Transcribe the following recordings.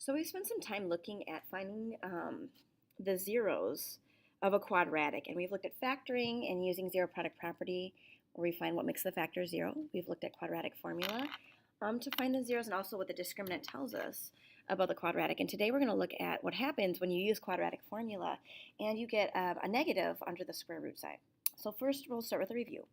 So we spent some time looking at finding the zeros of a quadratic, and we've looked at factoring and using zero product property, where we find what makes the factor zero. We've looked at quadratic formula to find the zeros, and also what the discriminant tells us about the quadratic. And today we're going to look at what happens when you use quadratic formula and you get a negative under the square root side. So first we'll start with a review.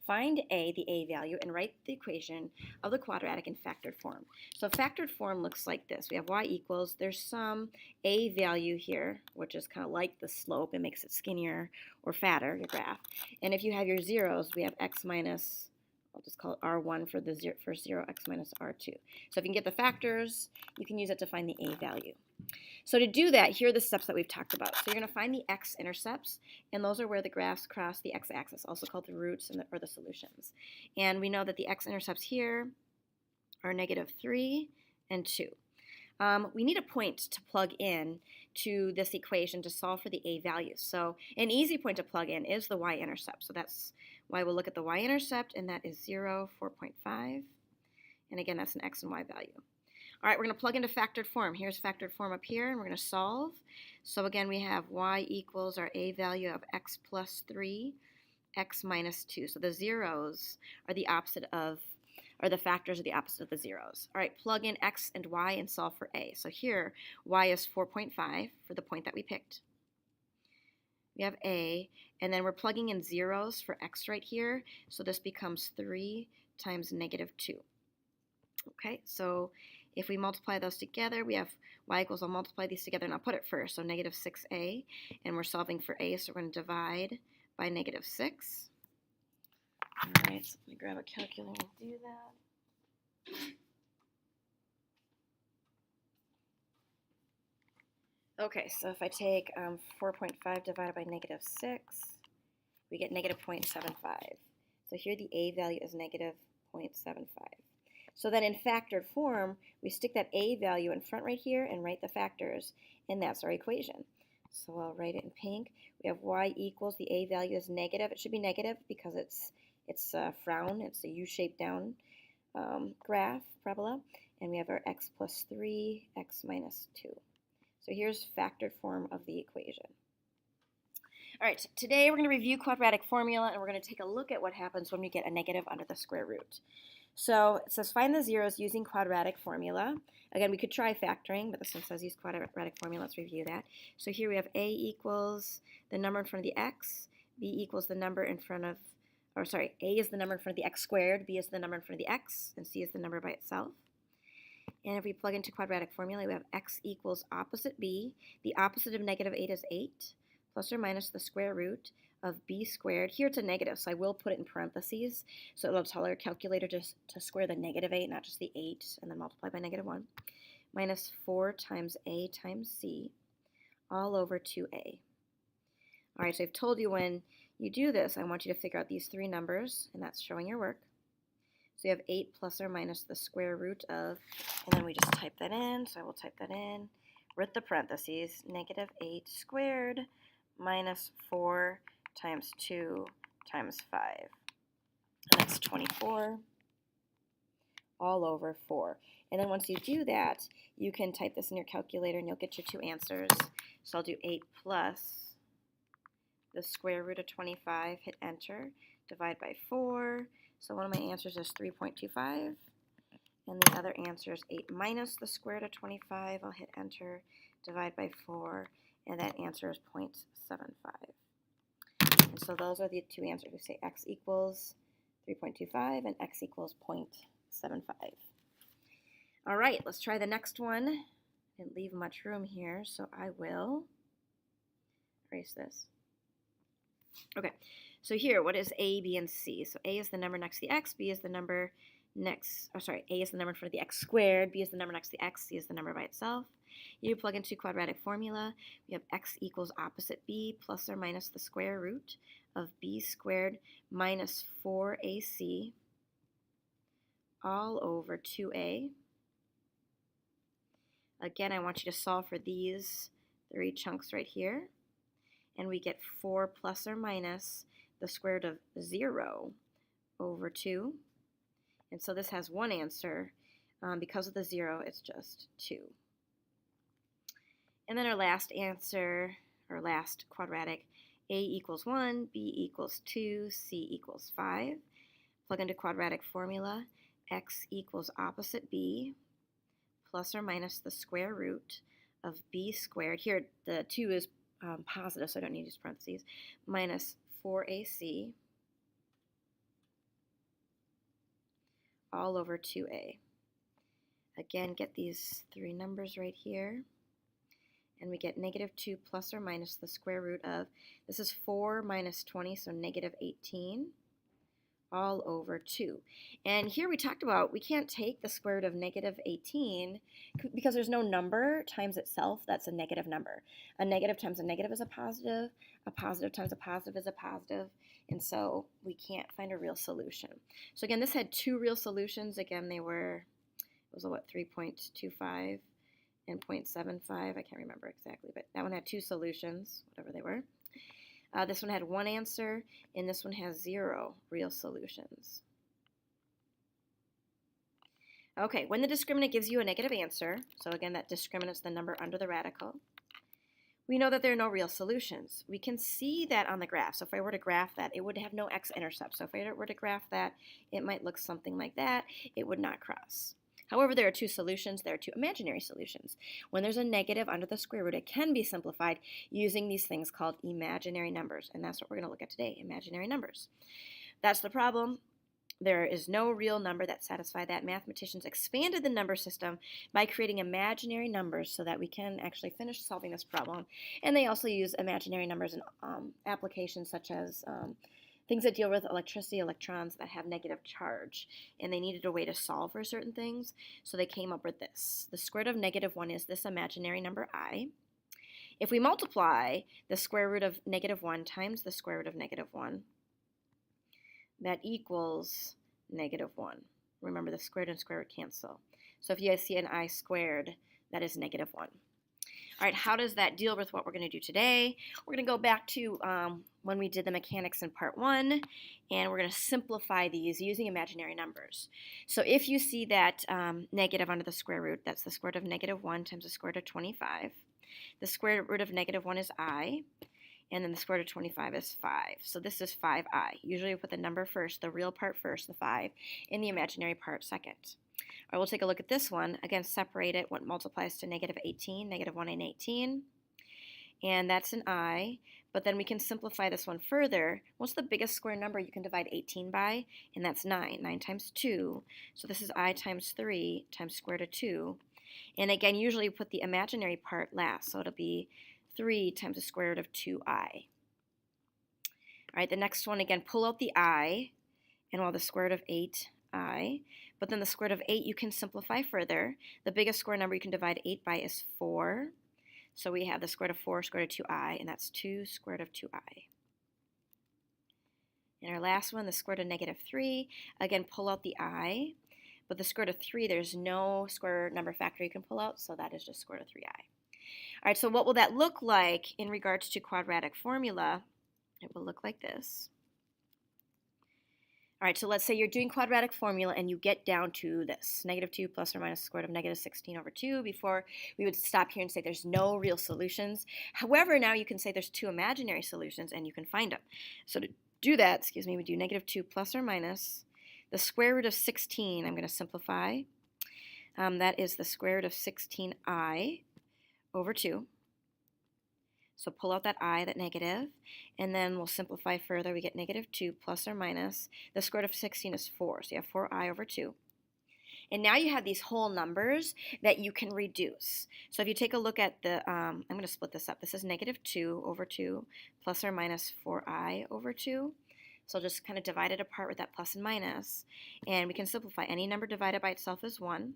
Find the A value, and write the equation of the quadratic in factored form. So factored form looks like this. We have y equals, there's some A value here, which is kind of like the slope. It makes it skinnier or fatter, your graph. And if you have your zeros, we have x minus, I'll just call it R1 for the first zero, x minus R2. So if you can get the factors, you can use it to find the A value. So to do that, here are the steps that we've talked about. So you're going to find the x-intercepts, and those are where the graphs cross the x-axis, also called the roots or the solutions. And we know that the x-intercepts here are -3 and 2. We need a point to plug in to this equation to solve for the A values. So an easy point to plug in is the y-intercept. So that's why we'll look at the y-intercept, and that is 0, 4.5. And again, that's an x and y value. All right, we're going to plug into factored form. Here's factored form up here, and we're going to solve. So again, we have y equals our A value of x plus 3, x minus 2. So the zeros are the opposite of, or the factors are the opposite of the zeros. All right, plug in x and y and solve for A. So here, y is 4.5 for the point that we picked. We have A, and then we're plugging in zeros for x right here. So this becomes 3 times -2. Okay, so if we multiply those together, we have y equals, I'll multiply these together and I'll put it first, so -6a, and we're solving for a, so we're going to divide by -6. All right, so let me grab a calculator and do that. Okay, so if I take 4.5 divided by -6, we get -0.75. So here the A value is -0.75. So then in factored form, we stick that A value in front right here and write the factors, and that's our equation. So I'll write it in pink. We have y equals, the A value is negative. It should be negative because it's a frown. It's a U-shaped down graph, parabola. And we have our x plus 3, x minus 2. So here's factored form of the equation. All right, today we're going to review quadratic formula, and we're going to take a look at what happens when we get a negative under the square root. So it says find the zeros using quadratic formula. Again, we could try factoring, but this one says use quadratic formula. Let's review that. So here we have A equals the number in front of the x, B equals the number in front of, or sorry, A is the number in front of the x squared, B is the number in front of the x, and C is the number by itself. And if we plug into quadratic formula, we have x equals opposite B. The opposite of -8 is 8, plus or minus the square root of b squared. Here it's a negative, so I will put it in parentheses, so it'll tell our calculator just to square the -8, not just the 8, and then multiply by -1, minus 4 times a times c, all over 2a. All right, so I've told you when you do this, I want you to figure out these three numbers, and that's showing your work. So you have 8 plus or minus the square root of, and then we just type that in, so I will type that in with the parentheses, -8 squared minus 4 times 2 times 5. And that's 24 all over 4. And then once you do that, you can type this in your calculator and you'll get your two answers. So I'll do 8 plus the square root of 25, hit enter, divide by 4. So one of my answers is 3.25. And the other answer is 8 minus the square root of 25. I'll hit enter, divide by 4, and that answer is 0.75. And so those are the two answers. We say x equals 3.25 and x equals 0.75. All right, let's try the next one. Didn't leave much room here, so I will erase this. Okay, so here, what is A, B, and C? So A is the number next to the x, B is the number next, A is the number in front of the x squared, B is the number next to the x, C is the number by itself. You plug into quadratic formula. We have x equals opposite b plus or minus the square root of b squared minus 4ac all over 2a. Again, I want you to solve for these three chunks right here. And we get 4 plus or minus the square root of 0 over 2. And so this has one answer. Because of the 0, it's just 2. And then our last answer, or last quadratic, a equals 1, b equals 2, c equals 5. Plug into quadratic formula, x equals opposite b plus or minus the square root of b squared. Here, the 2 is positive, so I don't need to use parentheses, minus 4ac all over 2a. Again, get these three numbers right here. And we get negative 2 plus or minus the square root of, this is 4 minus 20, so negative 18, all over 2. And here we talked about we can't take the square root of negative 18 because there's no number times itself that's a negative number. A negative times a negative is a positive times a positive is a positive, and so we can't find a real solution. So again, this had two real solutions. Again, they were, it was what, 3.25 and 0.75, I can't remember exactly, but that one had two solutions, whatever they were. This one had one answer, and this one has 0 real solutions. Okay, when the discriminant gives you a negative answer, so again, that discriminant is the number under the radical, we know that there are no real solutions. We can see that on the graph. So if I were to graph that, it would have no x-intercept. So if I were to graph that, it might look something like that. It would not cross. However, there are two solutions. There are two imaginary solutions. When there's a negative under the square root, it can be simplified using these things called imaginary numbers. And that's what we're going to look at today, imaginary numbers. That's the problem. There is no real number that satisfies that. Mathematicians expanded the number system by creating imaginary numbers so that we can actually finish solving this problem. And they also use imaginary numbers in applications such as things that deal with electricity, electrons that have negative charge. And they needed a way to solve for certain things, so they came up with this. The square root of negative 1 is this imaginary number I. If we multiply the square root of negative 1 times the square root of negative 1, that equals negative 1. Remember, the square root and square root cancel. So if you guys see an I squared, that is negative 1. All right, how does that deal with what we're going to do today? We're going to go back to when we did the mechanics in part 1, and we're going to simplify these using imaginary numbers. So if you see that negative under the square root, that's the square root of negative 1 times the square root of 25. The square root of negative 1 is I. And then the square root of 25 is 5. So this is 5i. Usually we put the number first, the real part first, the 5, and the imaginary part second. All right, we'll take a look at this one. Again, separate it. What multiplies to negative 18, negative 1 and 18. And that's an I. But then we can simplify this one further. What's the biggest square number you can divide 18 by? And that's 9. 9 times 2. So this is I times 3 times square root of 2. And again, usually we put the imaginary part last. So it'll be 3 times the square root of 2i. All right, the next one, again, pull out the I, and the square root of 8i. But then the square root of 8 you can simplify further. The biggest square number you can divide 8 by is 4. So we have the square root of 4, square root of 2i, and that's 2 square root of 2i. And our last one, the square root of negative 3. Again, pull out the I. But the square root of 3, there's no square number factor you can pull out, so that is just square root of 3i. All right, so what will that look like in regards to quadratic formula? It will look like this. All right, so let's say you're doing quadratic formula and you get down to this, negative 2 plus or minus the square root of negative 16 over 2. Before, we would stop here and say there's no real solutions. However, now you can say there's two imaginary solutions and you can find them. So to do that, we do negative 2 plus or minus the square root of 16. I'm going to simplify. That is the square root of 16i over 2. So pull out that I, that negative, and then we'll simplify further. We get negative 2 plus or minus. The square root of 16 is 4, so you have 4i over 2. And now you have these whole numbers that you can reduce. So if you take a look at the, I'm going to split this up. This is negative 2 over 2 plus or minus 4i over 2. So I'll just kind of divide it apart with that plus and minus. And we can simplify. Any number divided by itself is 1.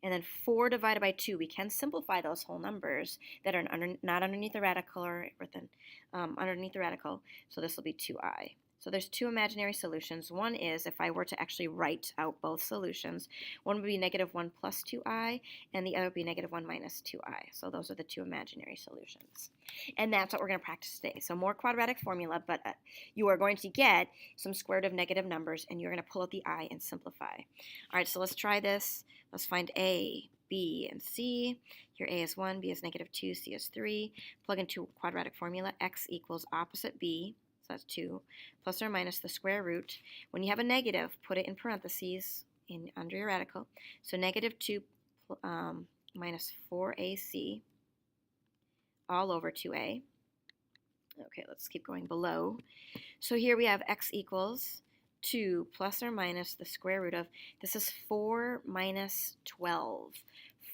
And then 4 divided by 2, we can simplify those whole numbers that are not underneath the radical or within, underneath the radical. So this will be 2i. So there's two imaginary solutions. One is if I were to actually write out both solutions, one would be negative 1 plus 2i, and the other would be negative 1 minus 2i. So those are the two imaginary solutions. And that's what we're going to practice today. So more quadratic formula, but you are going to get some square root of negative numbers, and you're going to pull out the I and simplify. All right, so let's try this. Let's find a. B and C. Here A is 1, B is negative 2, C is 3. Plug into quadratic formula, x equals opposite B, so that's 2, plus or minus the square root. When you have a negative, put it in parentheses under your radical. So negative 2 minus 4AC all over 2A. Okay, let's keep going below. So here we have x equals 2 plus or minus the square root of, this is 4 minus 12.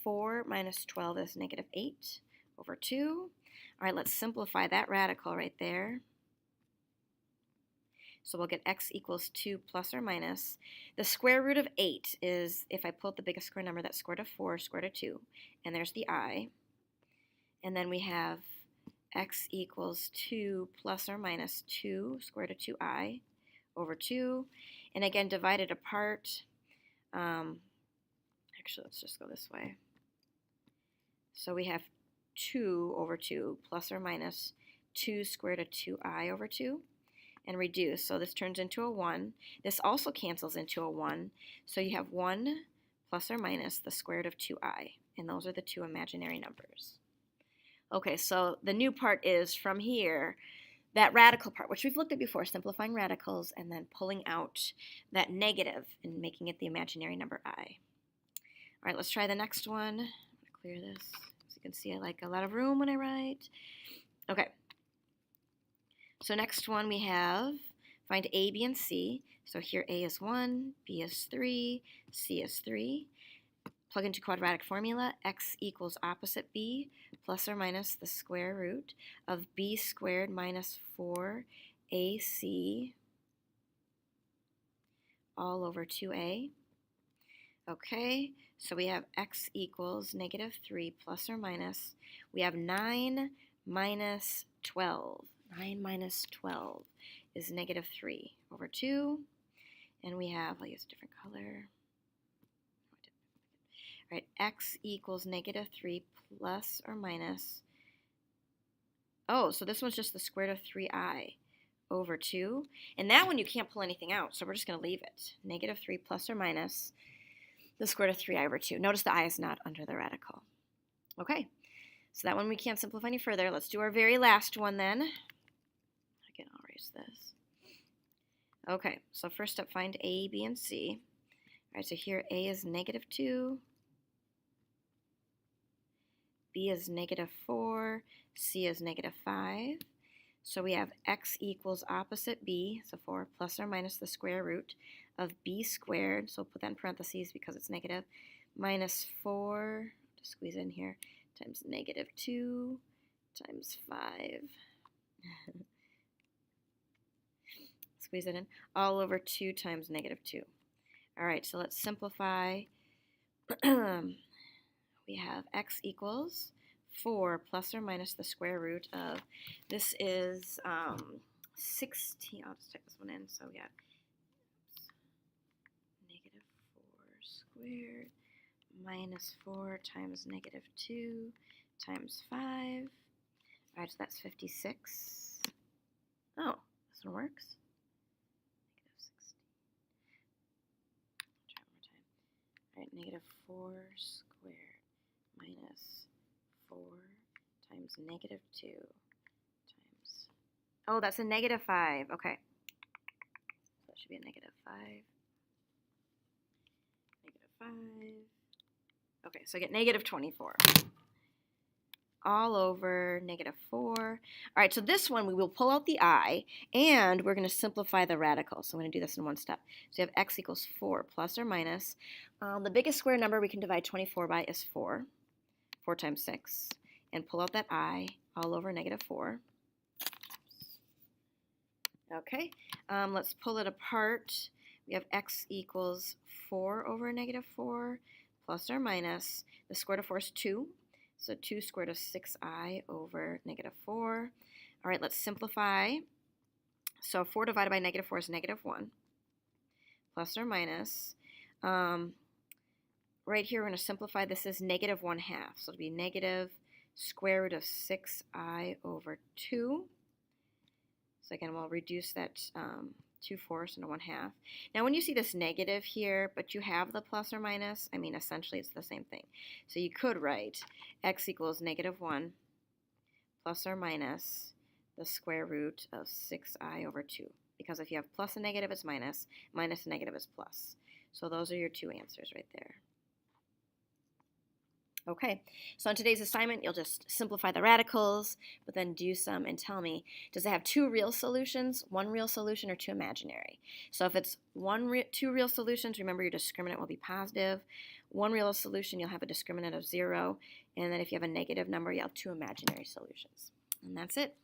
4 minus 12 is negative 8 over 2. All right, let's simplify that radical right there. So we'll get x equals 2 plus or minus. The square root of 8 is, if I pull out the biggest square number, that's square root of 4, square root of 2. And there's the I. And then we have x equals 2 plus or minus 2 square root of 2i over 2. And again, divided apart. Actually, let's just go this way. So we have 2 over 2 plus or minus 2 square root of 2i over 2. And reduce. So this turns into a 1. This also cancels into a 1. So you have 1 plus or minus the square root of 2i. And those are the two imaginary numbers. Okay, so the new part is from here, that radical part, which we've looked at before, simplifying radicals and then pulling out that negative and making it the imaginary number I. All right, let's try the next one. I'm going to clear this. As you can see, I like a lot of room when I write. Okay. So next one we have, find A, B, and C. So here A is 1, B is 3, C is 3. Plug into quadratic formula, x equals opposite B plus or minus the square root of B squared minus 4AC all over 2A. Okay, so we have x equals negative 3 plus or minus. We have 9 minus 12. 9 minus 12 is negative 3 over 2. And we have, I'll use a different color. All right, x equals negative 3 plus or minus. Oh, so this one's just the square root of 3i over 2. And that one you can't pull anything out, so we're just going to leave it. Negative 3 plus or minus the square root of 3i over 2. Notice the I is not under the radical. Okay, so that one we can't simplify any further. Let's do our very last one then. Again, I'll erase this. Okay, so first up, find A, B, and C. All right, so here A is negative 2. B is negative 4. C is negative 5. So we have x equals opposite B, so 4 plus or minus the square root of B squared. So put that in parentheses because it's negative. Minus 4, to squeeze in here, times negative 2 times 5. Squeeze it in, all over 2 times negative 2. All right, so let's simplify. We have x equals 4 plus or minus the square root of, this is 16, I'll just type this one in, so we have negative 4 squared minus 4 times negative 2 times 5. All right, so that's 56. Oh, this one works. Negative 4 squared minus 4 times negative 2 times, oh, that's a negative 5. Okay, so that should be a negative 5. Negative 5. Okay, so I get negative 24 all over negative 4. All right, so this one we will pull out the I, and we're going to simplify the radical. So I'm going to do this in one step. So we have x equals 4 plus or minus. The biggest square number we can divide 24 by is 4. 4 times 6. And pull out that I all over negative 4. Okay, let's pull it apart. We have x equals 4 over negative 4 plus or minus. The square root of 4 is 2. So 2 squared of 6i over negative 4. All right, let's simplify. So 4 divided by negative 4 is negative 1. Plus or minus. Right here, we're going to simplify. This is negative 1/2. So it'll be negative square root of 6i over 2. So again, we'll reduce that 2/4 and a 1/2. Now when you see this negative here, but you have the plus or minus, I mean essentially it's the same thing. So you could write x equals -1 plus or minus the square root of 6i over 2. Because if you have plus and negative, it's minus. Minus and negative is plus. So those are your two answers right there. Okay, so on today's assignment, you'll just simplify the radicals, but then do some and tell me, does it have two real solutions, one real solution, or two imaginary? So if it's two real solutions, remember your discriminant will be positive. One real solution, you'll have a discriminant of 0. And then if you have a negative number, you'll have two imaginary solutions. And that's it.